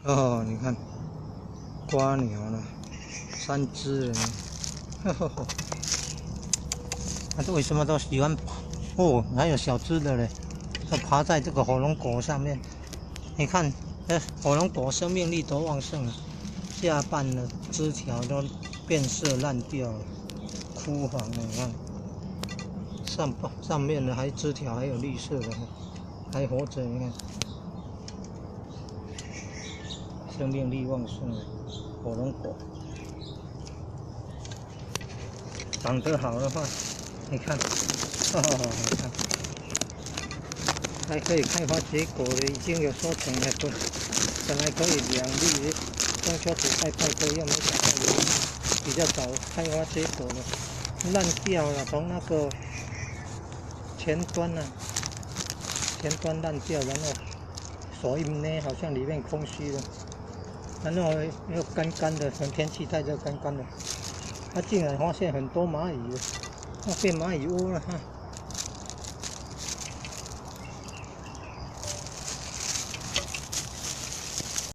哦，你看，瓜鸟呢，3只了呢。呵呵呵，它这为什么都喜欢爬？哦，还有小只的嘞，它爬在这个火龙果上面。你看，火龙果生命力多旺盛啊！下半的枝条都变色烂掉了，枯黄了。你看，上面的枝条还有绿色的，还活着。你看，生命力旺盛的火龙果，长得好的话，你看，你看，还可以开花结果的，已经有收成了。本来可以2粒，中秋节再派歌，又没想到有比较早开花结果了，烂掉了，从那个前端烂掉，然后手一捏，好像里面空虚了，然后又干干的，可能天气太热干干的，它竟然发现很多蚂蚁了，变蚂蚁窝了哈。